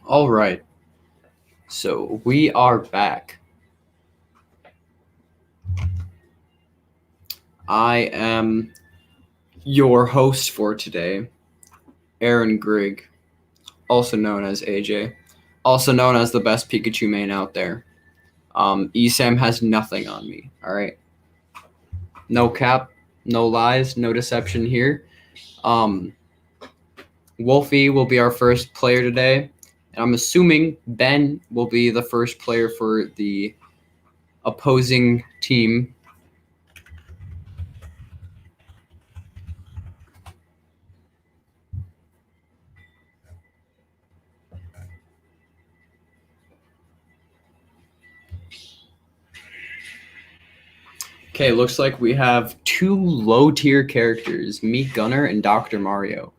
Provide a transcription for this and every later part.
All right, so we are back. I am your host for today, Aaron Grigg, also known as AJ, also known as the best Pikachu main out there. ESAM has nothing on me, all right? No cap, no lies, no deception here. Um, Wolfie will be our first player today, and I'm assuming Ben will be the first player for the opposing team. Okay, looks like we have two low-tier characters, Meat Gunner and Dr. Mario.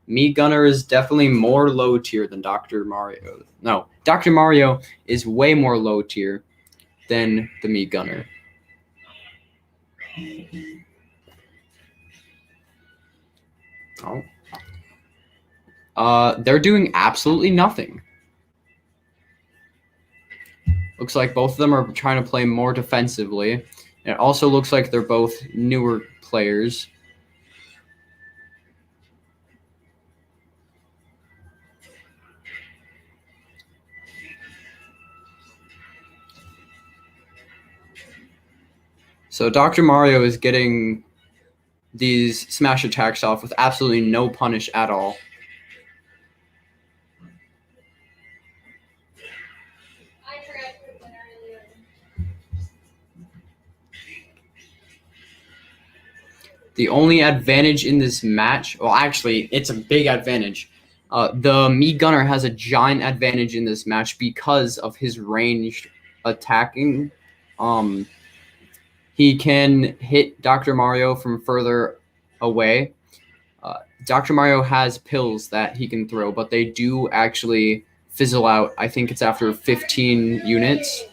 Meat Gunner is definitely more low-tier than Dr. Mario. No, Dr. Mario is way more low-tier than the Meat Gunner. They're doing absolutely nothing. Looks like both of them are trying to play more defensively. It also looks like they're both newer players. So Dr. Mario is getting these smash attacks off with absolutely no punish at all. The only advantage in this match, well, actually, it's a big advantage. The Meat Gunner has a giant advantage in this match because of his ranged attacking. He can hit Dr. Mario from further away. Dr. Mario has pills that he can throw, but they do actually fizzle out. I think it's after 15 units.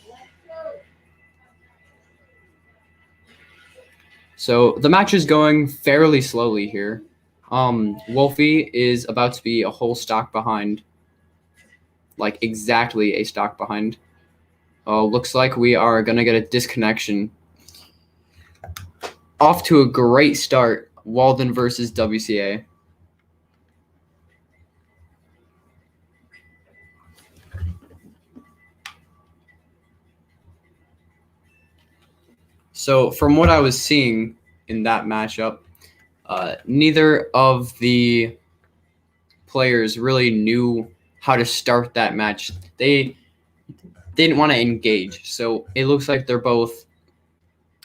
So the match is going fairly slowly here. Wolfie is about to be a whole stock behind. Like exactly a stock behind. Looks like we are going to get a disconnection. Off to a great start. Walden versus WCA. So from what I was seeing in that matchup, neither of the players really knew how to start that match. They didn't want to engage. So it looks like they're both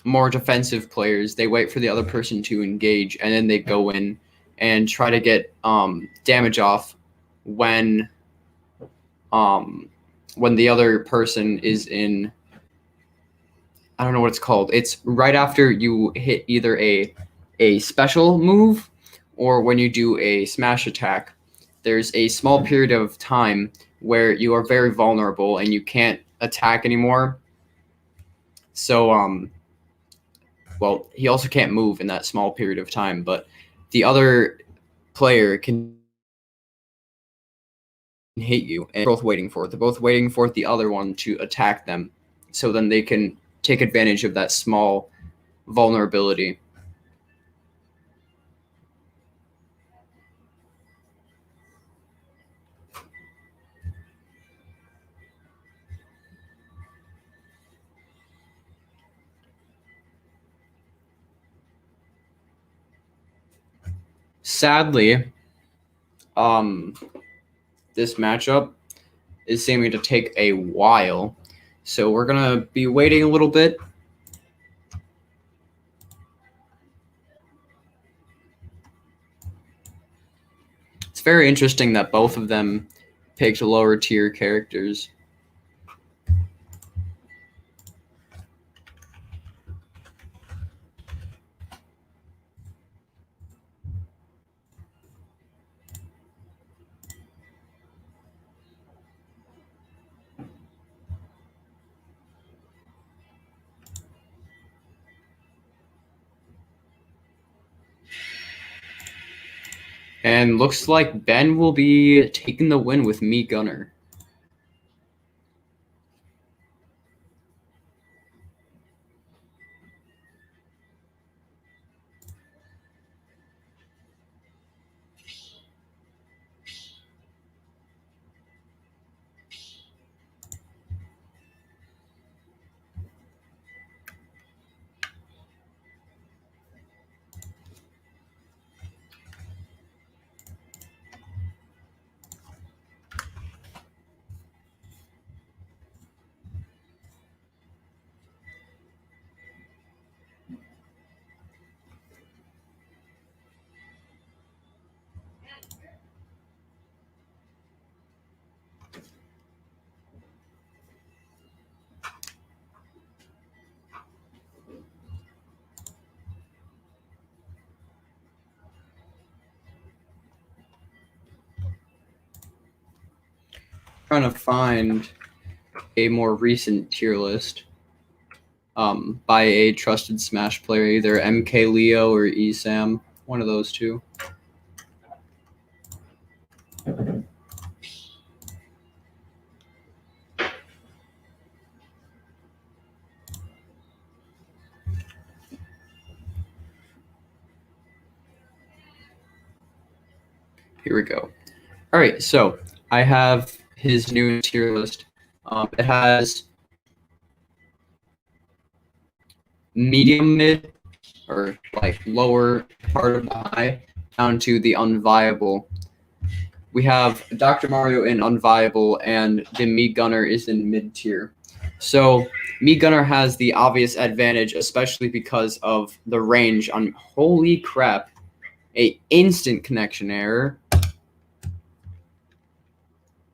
more defensive players. They wait for the other person to engage, and then they go in and try to get damage off when the other person is in. I don't know what it's called. It's right after you hit either a special move or when you do a smash attack. There's a small period of time where you are very vulnerable and you can't attack anymore. So well, he also can't move in that small period of time, but the other player can hit you, and they're both waiting for it. They're both waiting for the other one to attack them, so then they can take advantage of that small vulnerability. Sadly, this matchup is seeming to take a while, so we're gonna be waiting a little bit. It's very interesting that both of them picked lower tier characters. And looks like Ben will be taking the win with Meat Gunner. trying to find a more recent tier list by a trusted Smash player, either MK Leo or ESAM, one of those two. Here we go. All right, so I have his new tier list. It has medium mid, or like lower part of the high, down to the unviable. We have Dr. Mario in unviable, and the Mii Gunner is in mid tier. So Mii Gunner has the obvious advantage, especially because of the range on. Holy crap! A instant connection error.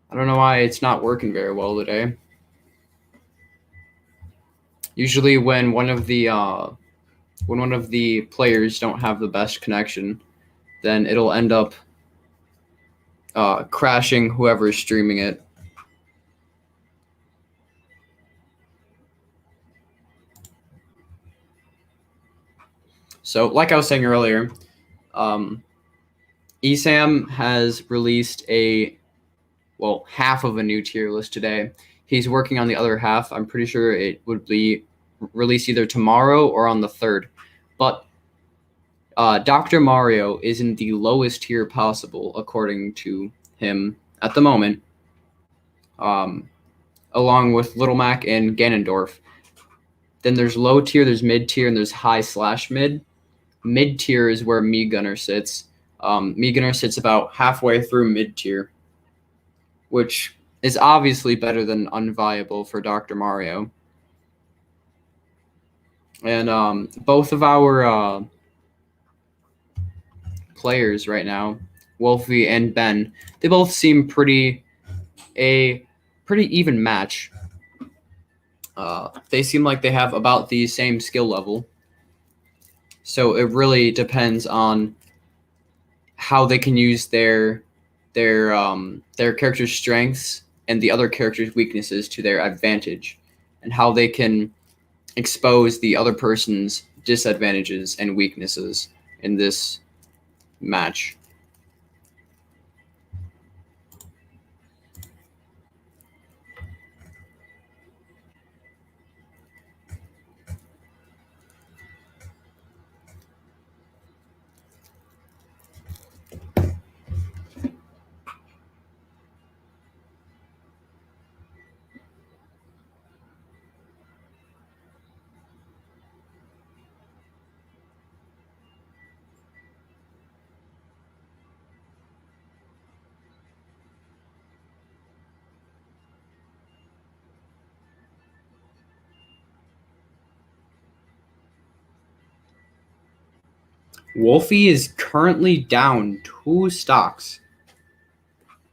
I don't know why it's not working very well today. Usually, when one of the players don't have the best connection, then it'll end up crashing whoever is streaming it. So, like I was saying earlier, ESAM has released half of a new tier list today. He's working on the other half. I'm pretty sure it would be released either tomorrow or on the 3rd. But Dr. Mario is in the lowest tier possible, according to him at the moment, along with Little Mac and Ganondorf. Then there's low tier, there's mid tier, and there's high/mid. Mid tier is where Mii Gunner sits. Mii Gunner sits about halfway through mid tier, which is obviously better than unviable for Dr. Mario. And both of our players right now, Wolfie and Ben, they both seem a pretty even match. They seem like they have about the same skill level. So it really depends on how they can use their character's strengths and the other character's weaknesses to their advantage, and how they can expose the other person's disadvantages and weaknesses in this match. Wolfie is currently down 2 stocks.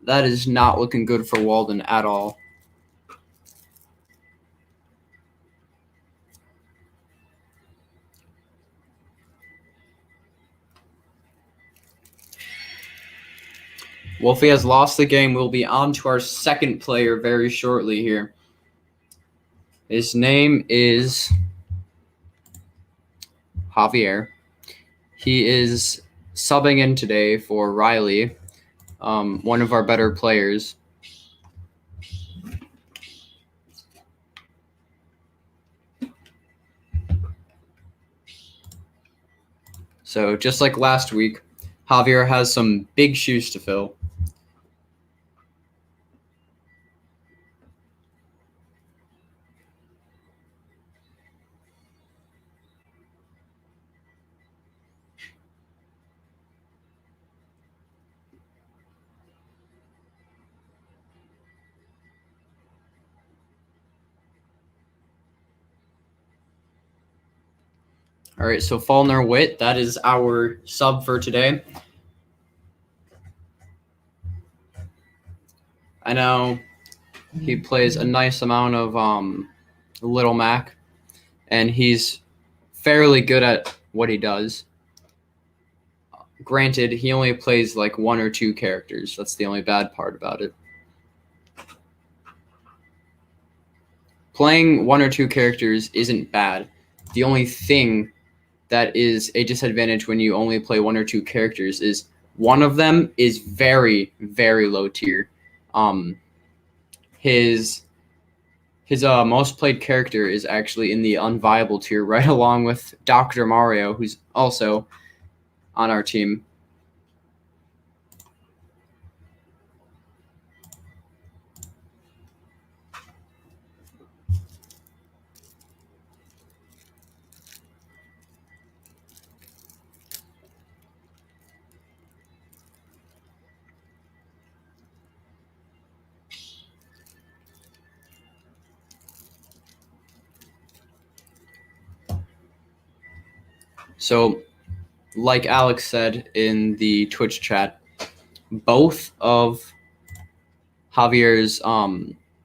That is not looking good for Walden at all. Wolfie has lost the game. We'll be on to our second player very shortly here. His name is Javier. He is subbing in today for Riley, one of our better players. So just like last week, Javier has some big shoes to fill. All right, so Faulkner Witt, that is our sub for today. I know he plays a nice amount of Little Mac, and he's fairly good at what he does. Granted, he only plays like 1 or 2 characters. That's the only bad part about it. playing one or two characters isn't bad. The only thing that is a disadvantage when you only play one or two characters is one of them is very, very low tier. His most played character is actually in the unviable tier, right along with Dr. Mario, who's also on our team. So, like Alex said in the Twitch chat, both of Javier's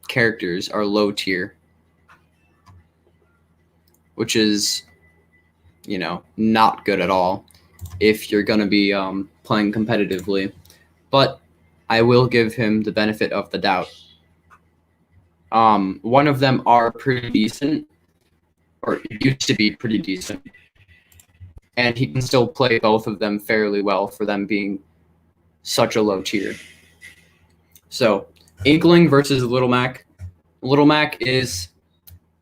characters are low tier, which is, not good at all if you're going to be playing competitively. But I will give him the benefit of the doubt. One of them are pretty decent, or used to be pretty decent, and he can still play both of them fairly well for them being such a low tier. So, Inkling versus Little Mac. Little Mac is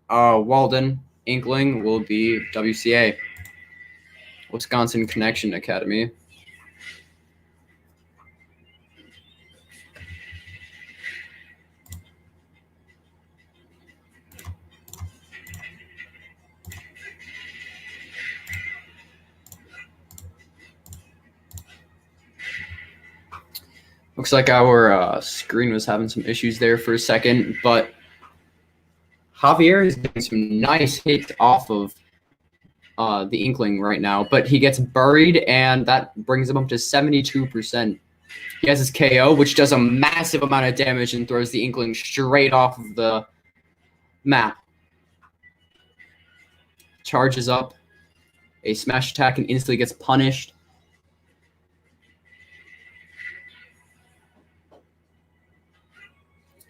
Walden. Inkling will be WCA, Wisconsin Connection Academy. Looks like our screen was having some issues there for a second, but Javier is getting some nice hits off of the Inkling right now, but he gets buried, and that brings him up to 72%. He has his KO, which does a massive amount of damage and throws the Inkling straight off of the map. Charges up a smash attack and instantly gets punished.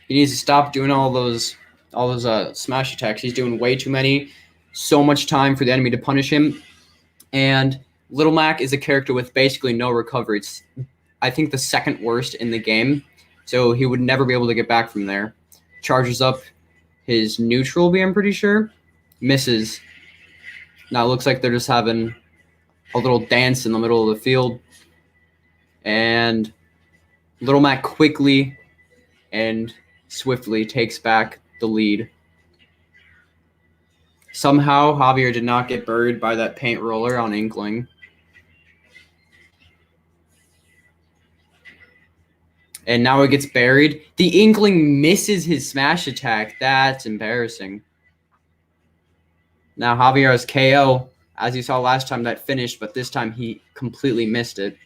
He needs to stop doing all those smash attacks. He's doing way too many. So much time for the enemy to punish him. And Little Mac is a character with basically no recovery. It's, I think, the second worst in the game. So he would never be able to get back from there. Charges up his neutral B, I'm pretty sure. Misses. Now it looks like they're just having a little dance in the middle of the field. And Little Mac quickly and swiftly takes back the lead. Somehow, Javier did not get buried by that paint roller on Inkling. And now it gets buried. The Inkling misses his smash attack. That's embarrassing. Now Javier has KO. As you saw last time, that finished, but this time he completely missed it.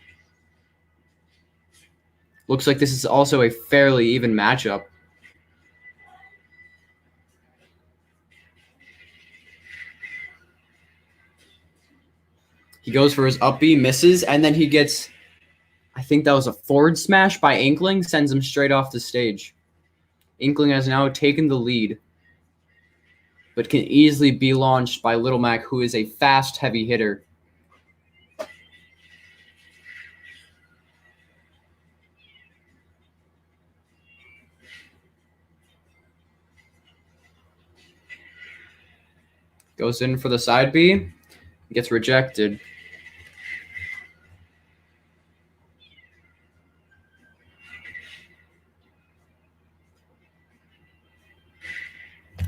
Looks like this is also a fairly even matchup. He goes for his up B, misses, and then he gets, I think that was a forward smash by Inkling, sends him straight off the stage. Inkling has now taken the lead, but can easily be launched by Little Mac, who is a fast, heavy hitter. Goes in for the side B, gets rejected.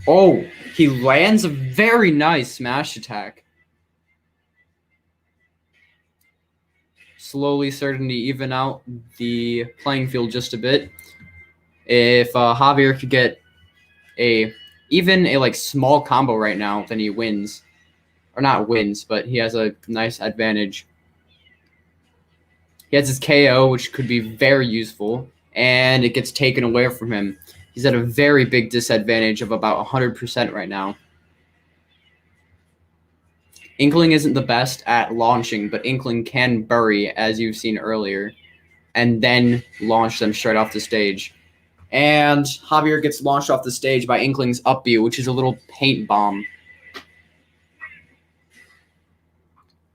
Oh, he lands a very nice smash attack. Slowly starting to even out the playing field just a bit. If Javier could get even a small combo right now, then he wins. Or not wins, but he has a nice advantage. He has his KO, which could be very useful, and it gets taken away from him. He's at a very big disadvantage of about 100% right now. Inkling isn't the best at launching, but Inkling can bury, as you've seen earlier, and then launch them straight off the stage. And Javier gets launched off the stage by Inkling's up B, which is a little paint bomb.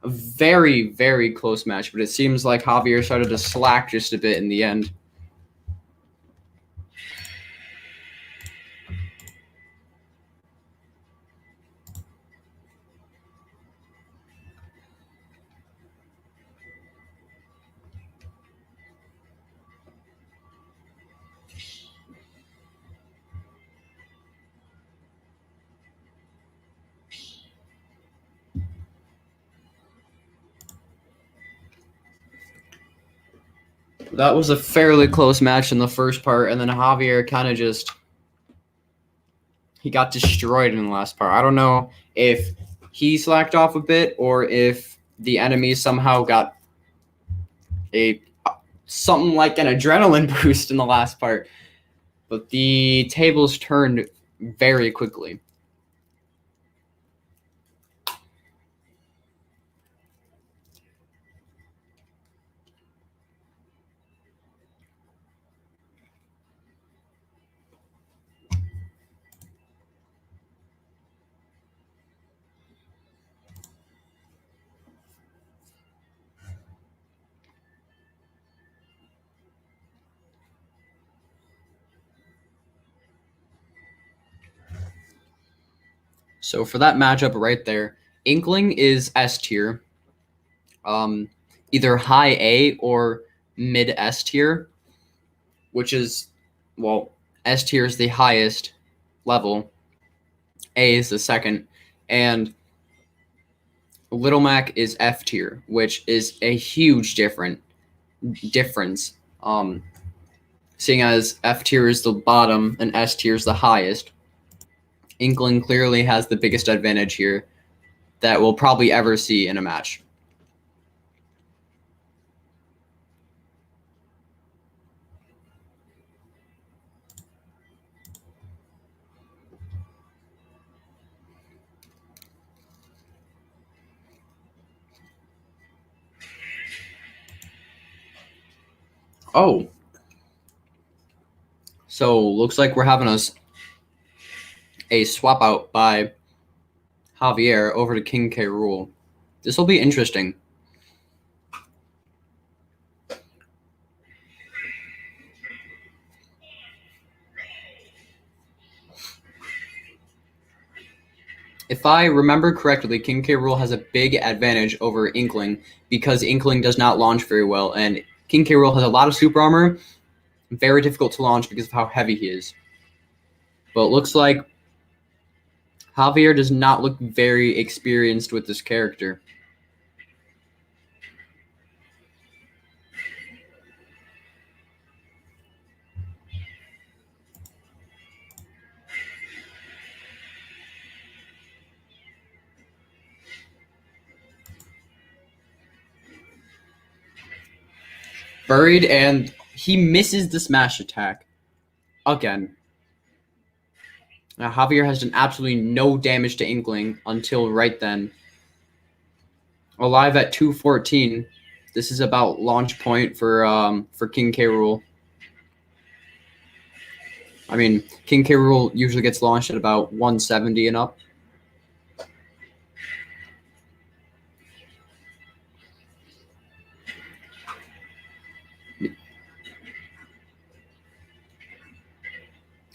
A very, very close match, but it seems like Javier started to slack just a bit in the end. That was a fairly close match in the first part, and then Javier kind of just he got destroyed in the last part. I don't know if he slacked off a bit or if the enemy somehow got something like an adrenaline boost in the last part, but the tables turned very quickly. So for that matchup right there, Inkling is S tier, either high A or mid S tier, which is, well, S tier is the highest level, A is the second, and Little Mac is F tier, which is a huge difference. Seeing as F tier is the bottom and S tier is the highest, Inkling clearly has the biggest advantage here that we'll probably ever see in a match. Oh. So looks like we're having a swap out by Javier over to King K. Rool. This will be interesting. If I remember correctly, King K. Rool has a big advantage over Inkling because Inkling does not launch very well, and King K. Rool has a lot of super armor, very difficult to launch because of how heavy he is. But it looks like Javier does not look very experienced with this character. Buried, and he misses the smash attack again. Now, Javier has done absolutely no damage to Inkling until right then. Alive at 214. This is about launch point for King K. Rool. I mean, King K. Rool usually gets launched at about 170 and up.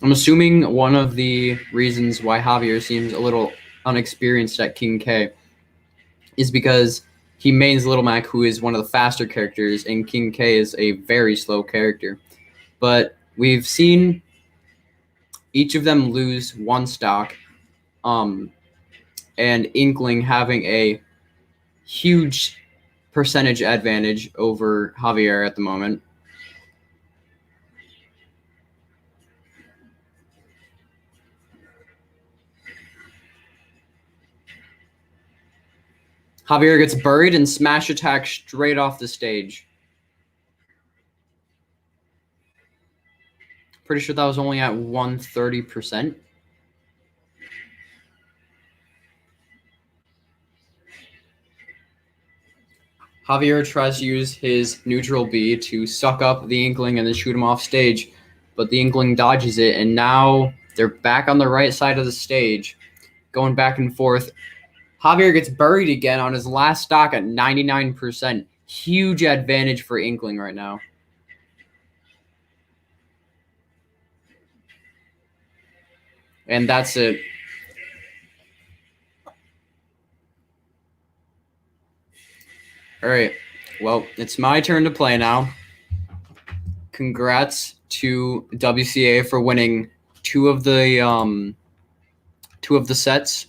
I'm assuming one of the reasons why Javier seems a little unexperienced at King K is because he mains Little Mac, who is one of the faster characters, and King K is a very slow character. But we've seen each of them lose one stock, and Inkling having a huge percentage advantage over Javier at the moment. Javier gets buried and smash attack straight off the stage. Pretty sure that was only at 130%. Javier tries to use his neutral B to suck up the Inkling and then shoot him off stage, but the Inkling dodges it, and now they're back on the right side of the stage, going back and forth. Javier gets buried again on his last stock at 99%. Huge advantage for Inkling right now. And that's it. All right. Well, it's my turn to play now. Congrats to WCA for winning two of the sets.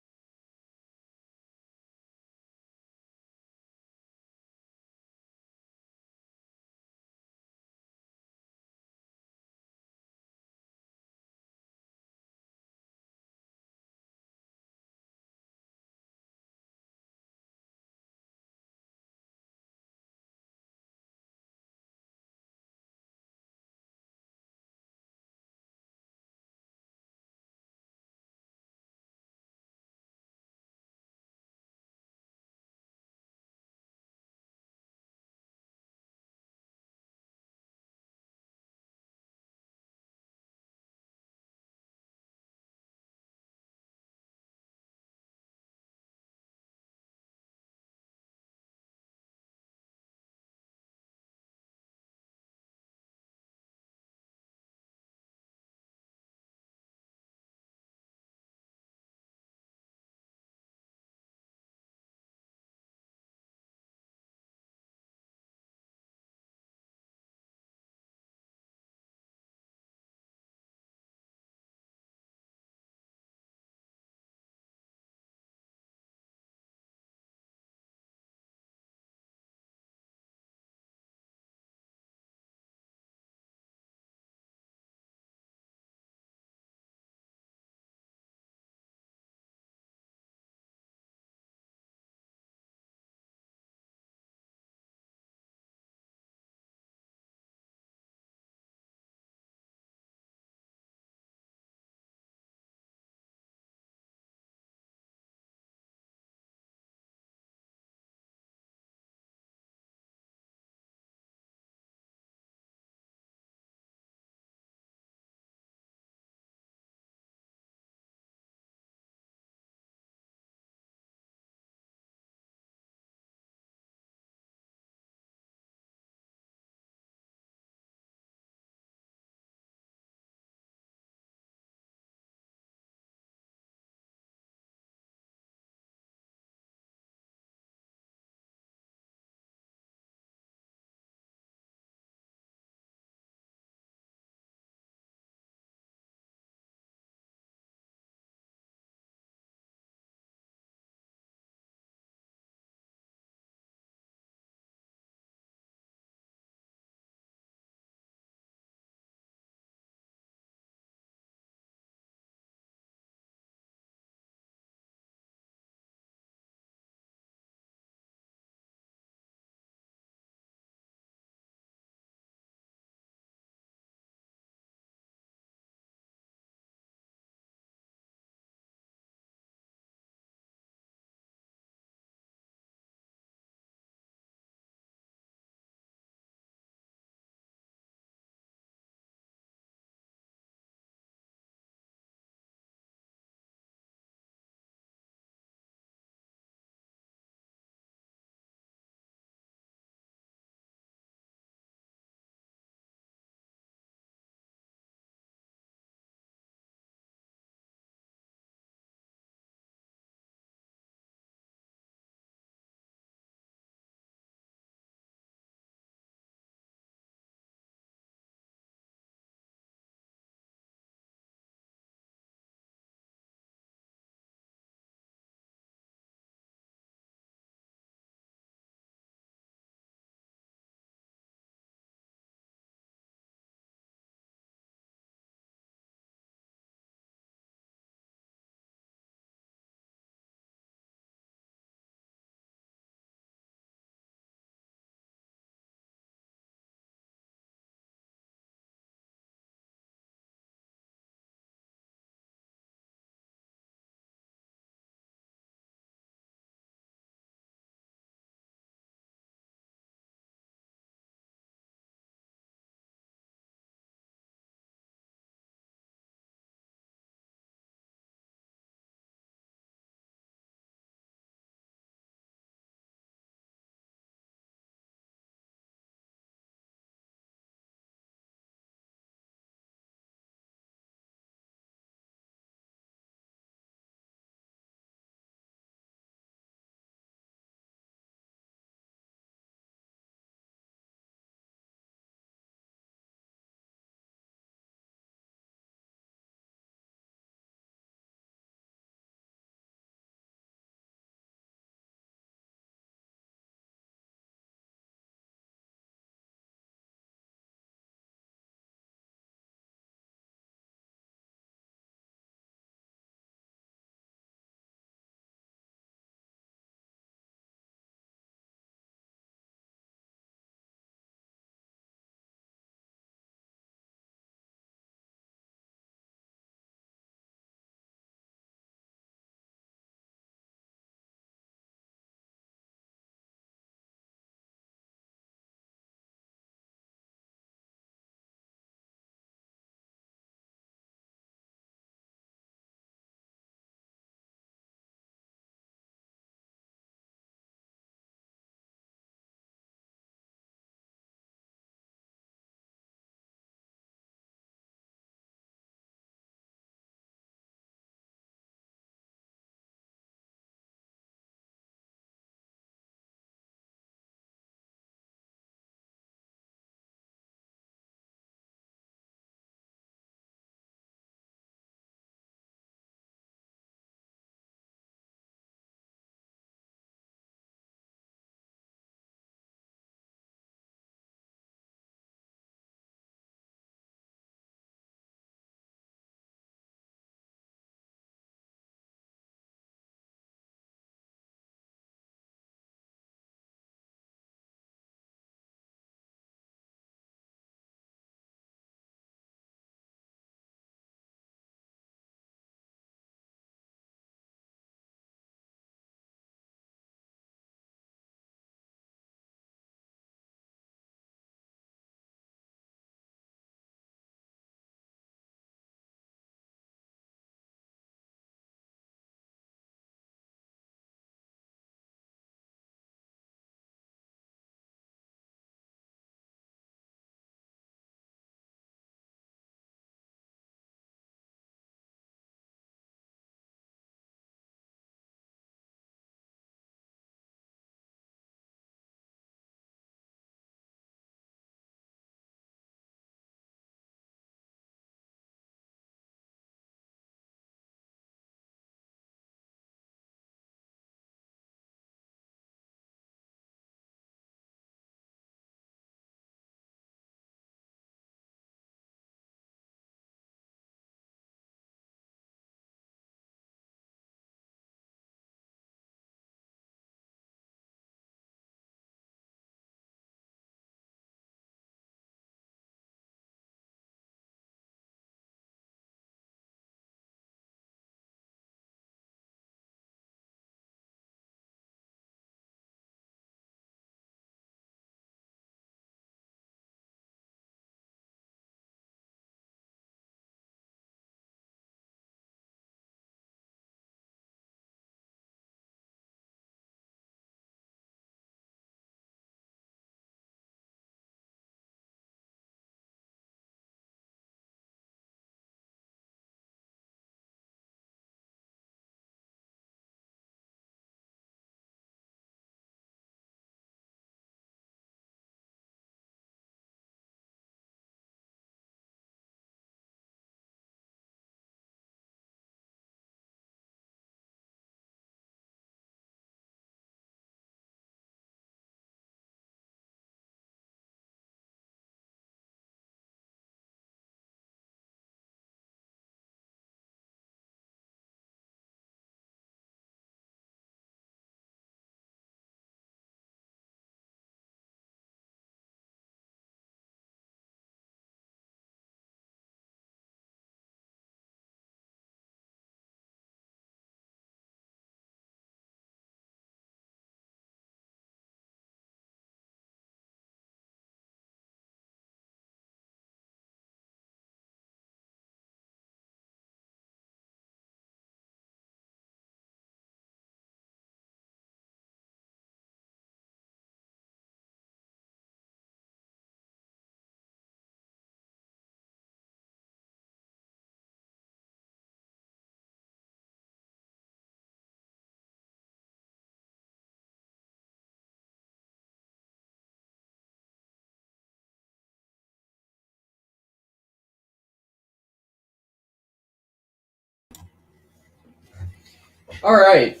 All right,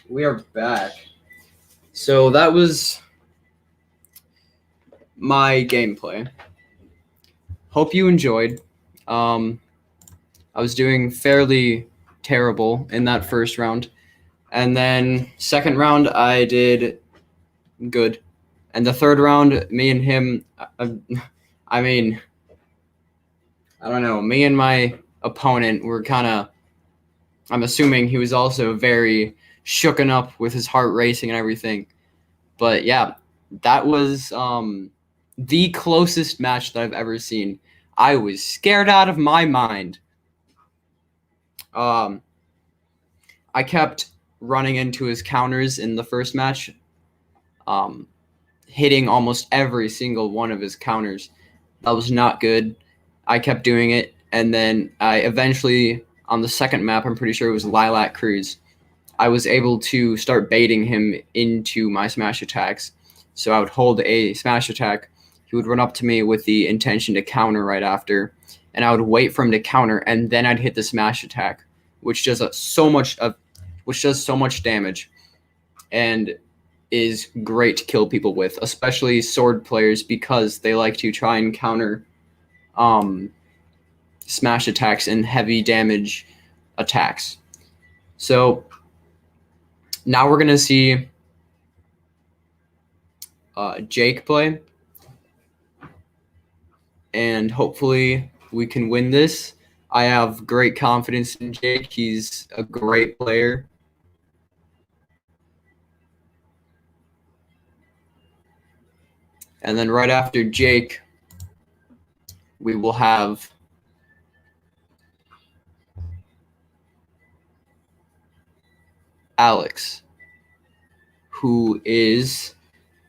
we are back. So that was my gameplay. Hope you enjoyed. I was doing fairly terrible in that first round, and then second round I did good, and the third round, me and him, I mean, I don't know, me and my opponent were kind of. I'm assuming he was also very shooken up with his heart racing and everything. But yeah, that was the closest match that I've ever seen. I was scared out of my mind. I kept running into his counters in the first match, hitting almost every single one of his counters. That was not good. I kept doing it, and then I eventually, on the second map, I'm pretty sure it was Lilac Cruise, I was able to start baiting him into my smash attacks. So I would hold a smash attack. He would run up to me with the intention to counter right after, and I would wait for him to counter, and then I'd hit the smash attack, which does so much damage, and is great to kill people with, especially sword players, because they like to try and counter smash attacks and heavy damage attacks. So now we're going to see Jake play, and hopefully we can win this. I have great confidence in Jake. He's a great player. And then right after Jake, we will have Alex, who is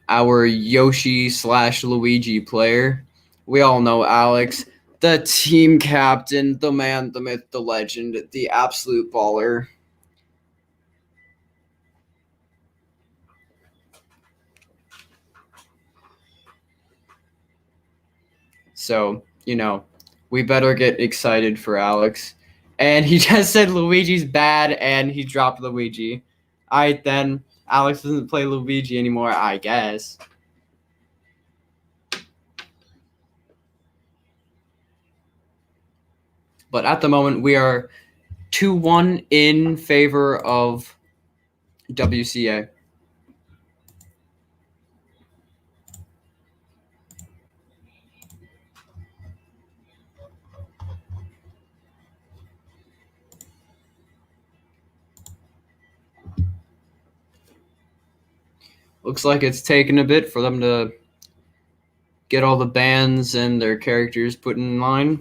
our Yoshi/Luigi player. We all know Alex, the team captain, the man, the myth, the legend, the absolute baller. So, we better get excited for Alex. And he just said Luigi's bad, and he dropped Luigi. All right, then. Alex doesn't play Luigi anymore, I guess. But at the moment, we are 2-1 in favor of WCA. Looks like it's taken a bit for them to get all the bands and their characters put in line.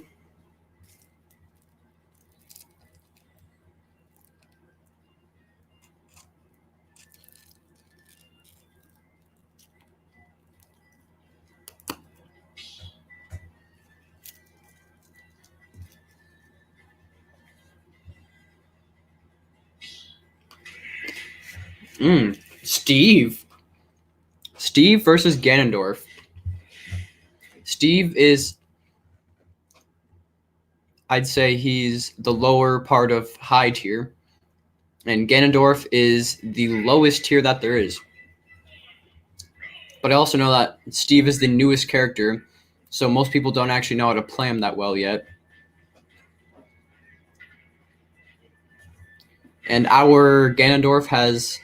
Steve. Steve versus Ganondorf. Steve is, I'd say he's the lower part of high tier, and Ganondorf is the lowest tier that there is. But I also know that Steve is the newest character, so most people don't actually know how to play him that well yet. And our Ganondorf has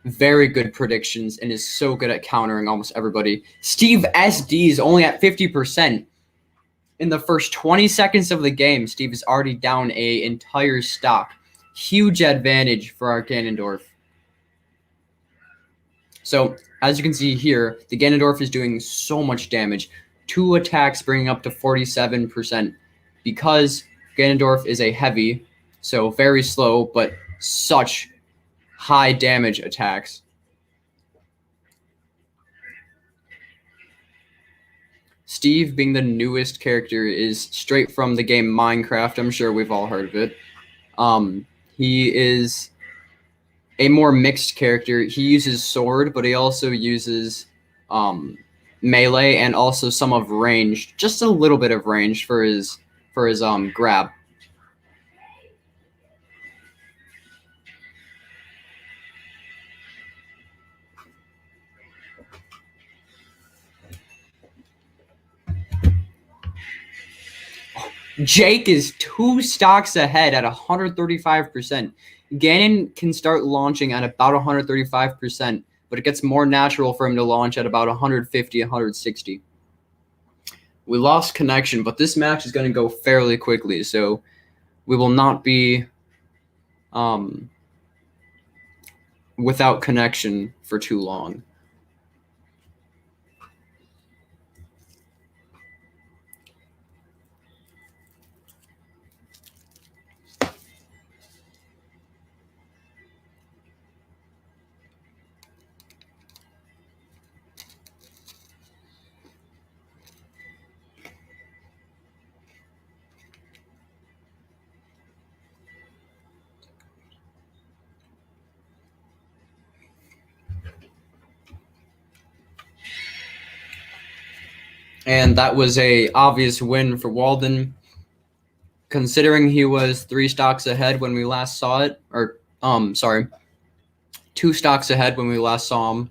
very good predictions and is so good at countering almost everybody. Steve SD is only at 50%. In the first 20 seconds of the game, Steve is already down an entire stock. Huge advantage for our Ganondorf. So, as you can see here, the Ganondorf is doing so much damage. 2 attacks bringing up to 47%. Because Ganondorf is a heavy, so very slow, but such high damage attacks. Steve, being the newest character, is straight from the game Minecraft. I'm sure we've all heard of it. He is a more mixed character. He uses sword, but he also uses melee and also some of range, just a little bit of range for his grab. Jake is 2 stocks ahead at 135%. Gannon can start launching at about 135%, but it gets more natural for him to launch at about 150, 160. We lost connection, but this match is going to go fairly quickly, so we will not be without connection for too long. And that was a obvious win for Walden, considering he was 3 stocks ahead when we last saw it, or 2 stocks ahead when we last saw him.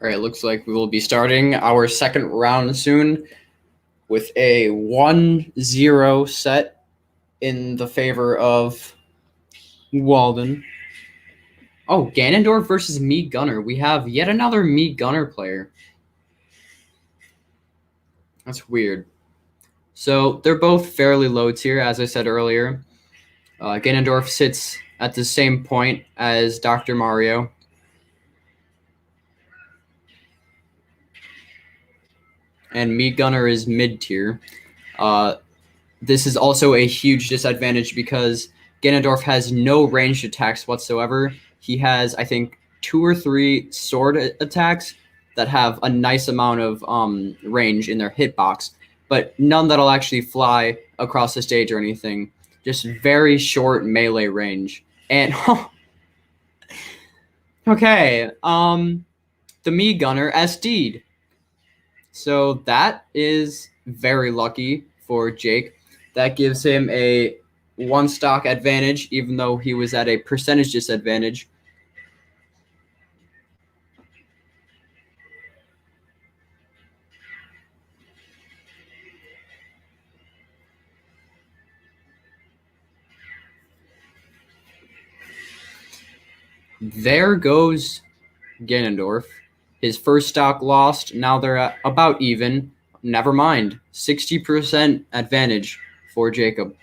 All right, looks like we will be starting our second round soon with a 1-0 set in the favor of Walden. Oh, Ganondorf versus Me Gunner. We have yet another Me Gunner player. That's weird. So they're both fairly low tier, as I said earlier. Ganondorf sits at the same point as Dr. Mario. And Me Gunner is mid tier. This is also a huge disadvantage because Ganondorf has no ranged attacks whatsoever. He has, I think, 2 or 3 sword attacks that have a nice amount of range in their hitbox, but none that'll actually fly across the stage or anything. Just very short melee range. And okay, the Me Gunner SD'd. So that is very lucky for Jake. That gives him a 1 stock advantage, even though he was at a percentage disadvantage. There goes Ganondorf. His first stock lost. Now they're at about even. Never mind. 60% advantage for Jacob.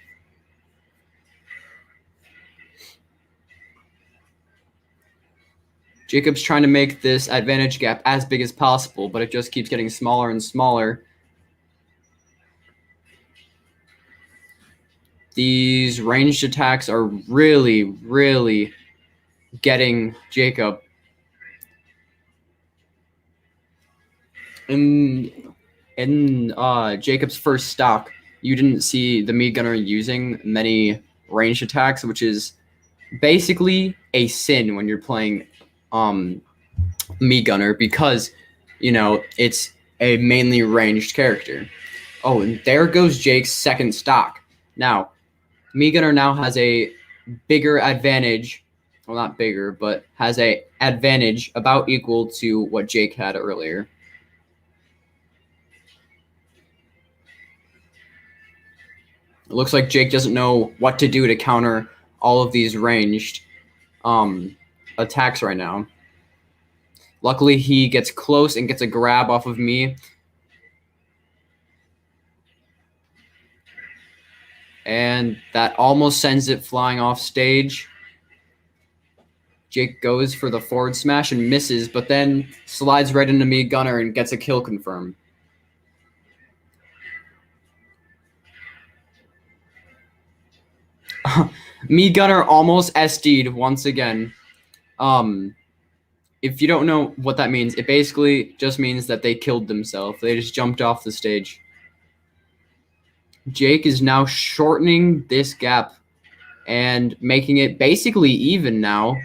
Jacob's trying to make this advantage gap as big as possible, but it just keeps getting smaller and smaller. These ranged attacks are really, really getting Jacob. In Jacob's first stock, you didn't see the Me Gunner using many ranged attacks, which is basically a sin when you're playing Me Gunner because, it's a mainly ranged character. Oh, and there goes Jake's second stock. Now, Me Gunner now has a bigger advantage. Well, not bigger, but has a advantage about equal to what Jake had earlier. It looks like Jake doesn't know what to do to counter all of these ranged attacks right now. Luckily, he gets close and gets a grab off of me. And that almost sends it flying off stage. Jake goes for the forward smash and misses, but then slides right into me Gunner and gets a kill confirmed. Me Gunner almost SD'd once again. If you don't know what that means, it basically just means that they killed themselves. They just jumped off the stage. Jake is now shortening this gap and making it basically even now.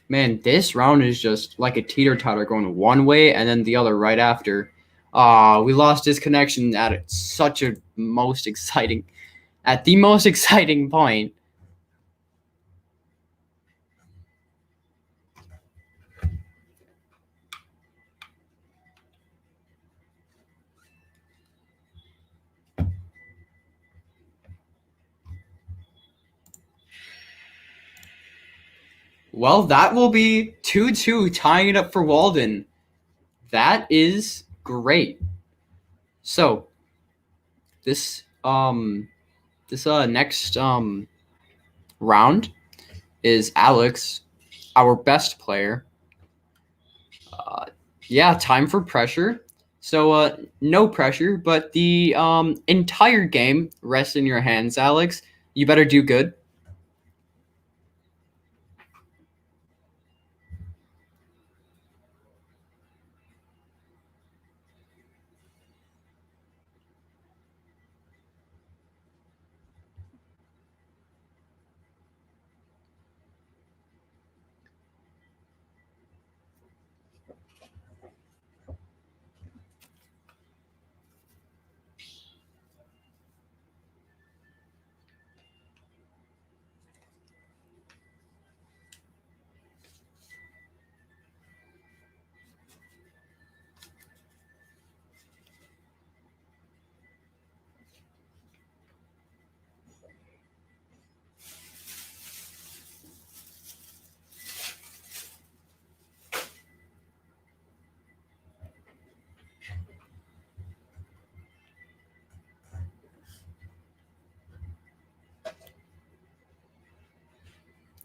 Man, this round is just like a teeter-totter going one way and then the other right after. We lost his connection at the most exciting point. Well, that will be 2-2, tying it up for Walden. That is great. So, this next round is Alex, our best player. Time for pressure. So, no pressure, but the entire game rests in your hands, Alex. You better do good.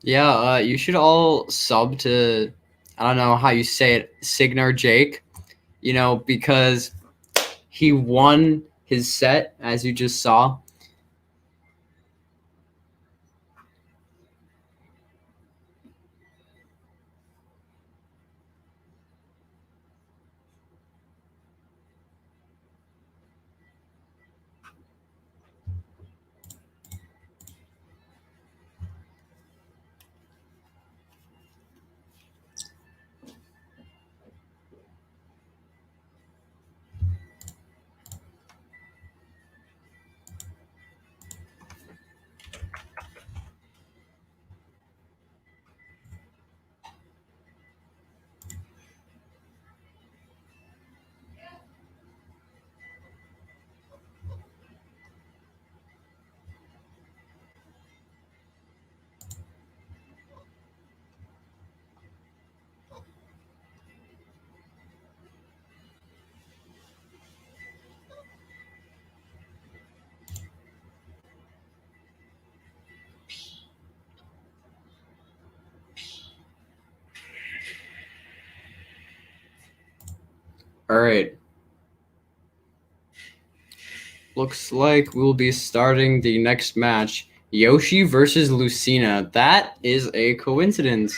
Yeah, you should all sub to, I don't know how you say it, Signar Jake, because he won his set, as you just saw. All right. Looks like we'll be starting the next match. Yoshi versus Lucina. That is a coincidence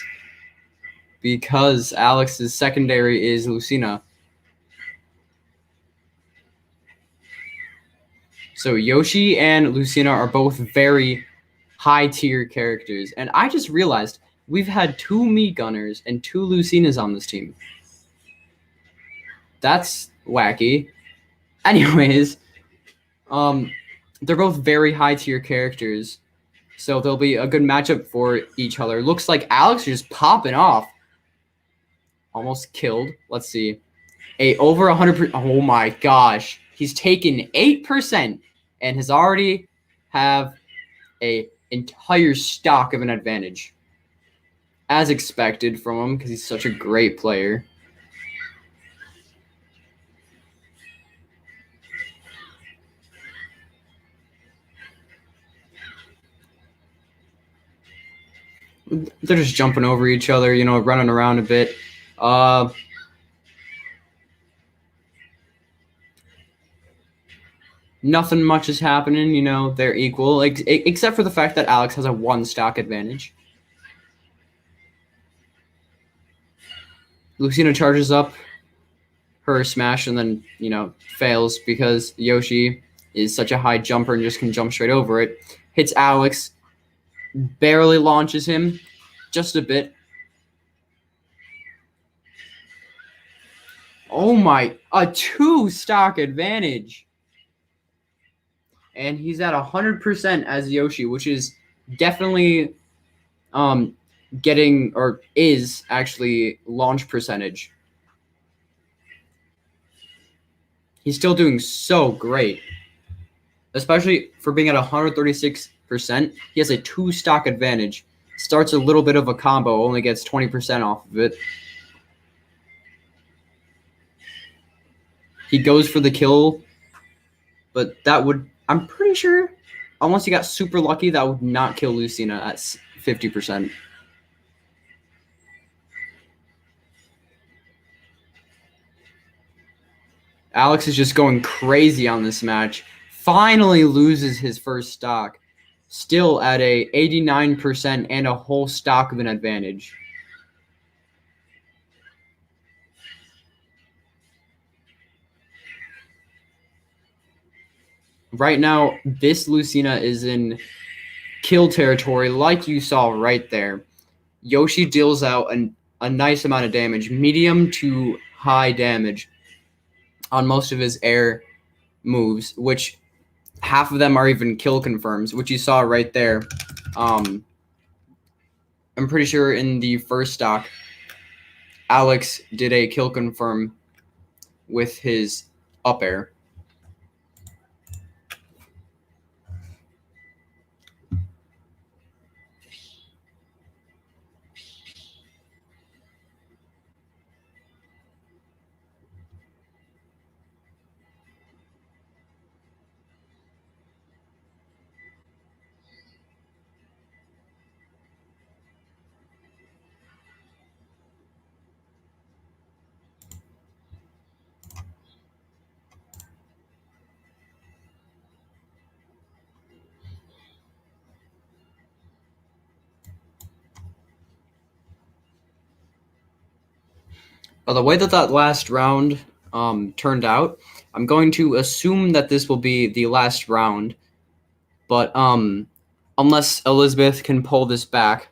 because Alex's secondary is Lucina. So Yoshi and Lucina are both very high-tier characters. And I just realized we've had 2 Mii Gunners and 2 Lucinas on this team. That's wacky. Anyways, they're both very high-tier characters. So there'll be a good matchup for each other. Looks like Alex is just popping off. Almost killed. Let's see. Over 100%. Oh my gosh. He's taken 8% and has already have a entire stock of an advantage. As expected from him, because he's such a great player. They're just jumping over each other, running around a bit. Nothing much is happening, they're equal, except for the fact that Alex has a 1 stock advantage. Lucina charges up her smash and then, fails because Yoshi is such a high jumper and just can jump straight over it. Hits Alex, barely launches him, just a bit. Oh my, a 2 stock advantage. And he's at 100% as Yoshi, which is definitely getting, or is actually, launch percentage. He's still doing so great. Especially for being at 136%, he has a 2 stock advantage. Starts a little bit of a combo, only gets 20% off of it. He goes for the kill, but that would, I'm pretty sure, unless he got super lucky, that would not kill Lucina at 50%. Alex is just going crazy on this match. Finally loses his first stock. Still at a 89% and a whole stock of an advantage. Right now, this Lucina is in kill territory like you saw right there. Yoshi deals out a nice amount of damage, medium to high damage on most of his air moves, which half of them are even kill confirms, which you saw right there. I'm pretty sure in the first stock, Alex did a kill confirm with his up air. By the way that last round turned out, I'm going to assume that this will be the last round, but unless Elizabeth can pull this back.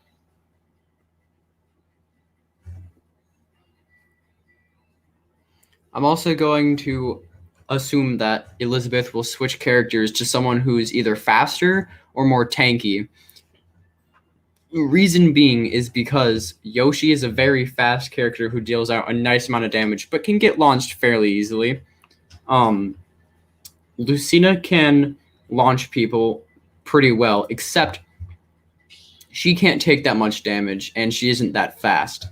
I'm also going to assume that Elizabeth will switch characters to someone who's either faster or more tanky. Reason being is because Yoshi is a very fast character who deals out a nice amount of damage, but can get launched fairly easily. Lucina can launch people pretty well, except she can't take that much damage, and she isn't that fast.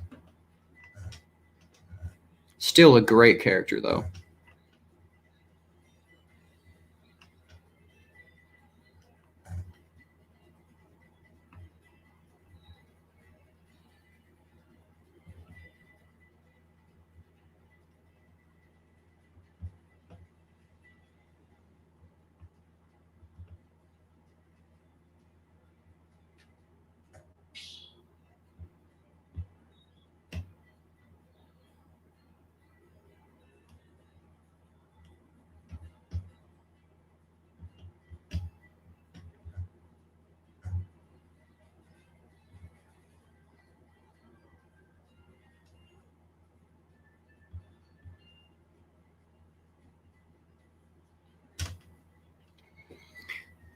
Still a great character, though.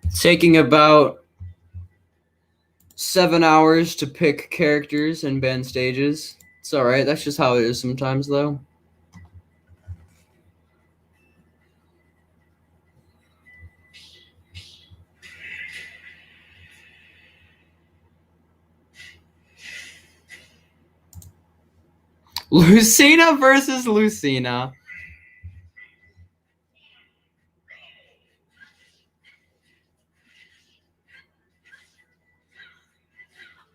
It's taking about 7 hours to pick characters and ban stages. It's alright, that's just how it is sometimes, though. Lucina versus Lucina.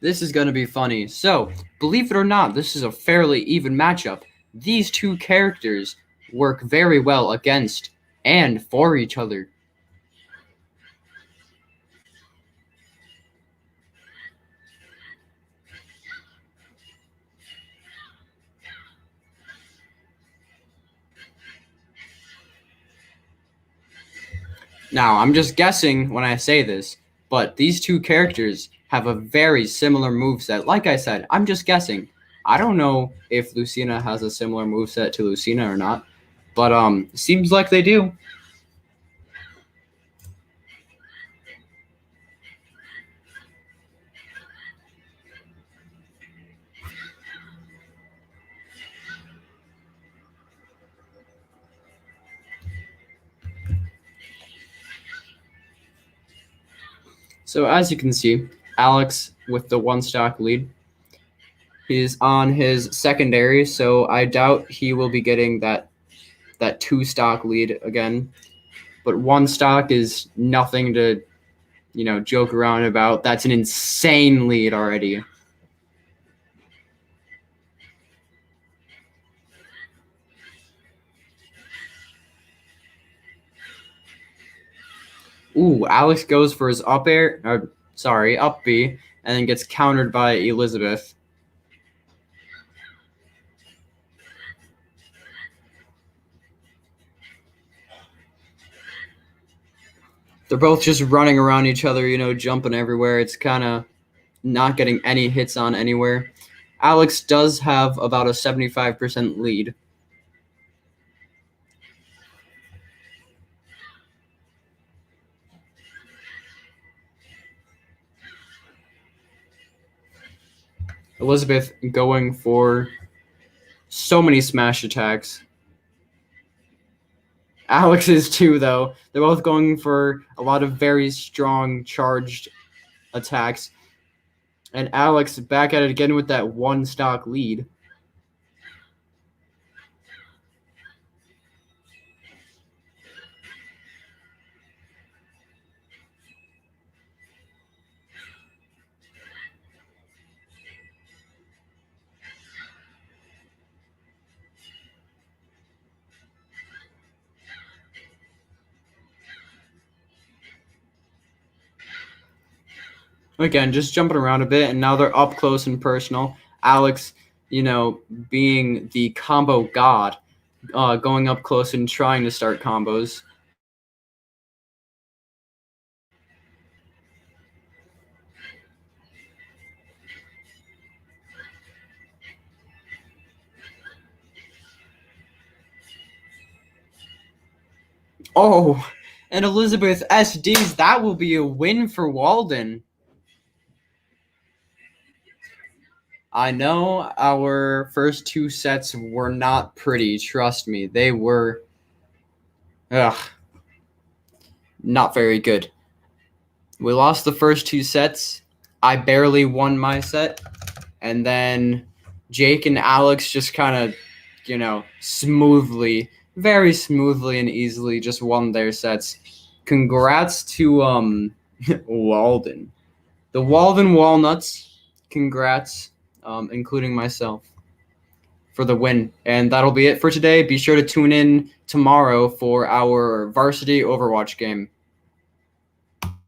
This is going to be funny. So, believe it or not, this is a fairly even matchup. These two characters work very well against and for each other. Now, I'm just guessing when I say this, but these two characters have a very similar moveset. Like I said, I'm just guessing. I don't know if Lucina has a similar moveset to Lucina or not, but seems like they do. So as you can see, Alex with the one stock lead. He's on his secondary, so I doubt he will be getting that two stock lead again. But one stock is nothing to, joke around about. That's an insane lead already. Ooh, Alex goes for his up B, and then gets countered by Elizabeth. They're both just running around each other, jumping everywhere. It's kind of not getting any hits on anywhere. Alex does have about a 75% lead. Elizabeth going for so many smash attacks. Alex is too, though. They're both going for a lot of very strong charged attacks. And Alex back at it again with that one stock lead. Again, just jumping around a bit, and now they're up close and personal. Alex, being the combo god, going up close and trying to start combos. Oh, and Elizabeth SDs, that will be a win for Walden. I know our first two sets were not pretty, trust me. They were not very good. We lost the first two sets. I barely won my set. And then Jake and Alex just kind of, smoothly, very smoothly and easily just won their sets. Congrats to Walden. The Walden Walnuts, congrats, including myself, for the win. And that'll be it for today. Be sure to tune in tomorrow for our Varsity Overwatch game.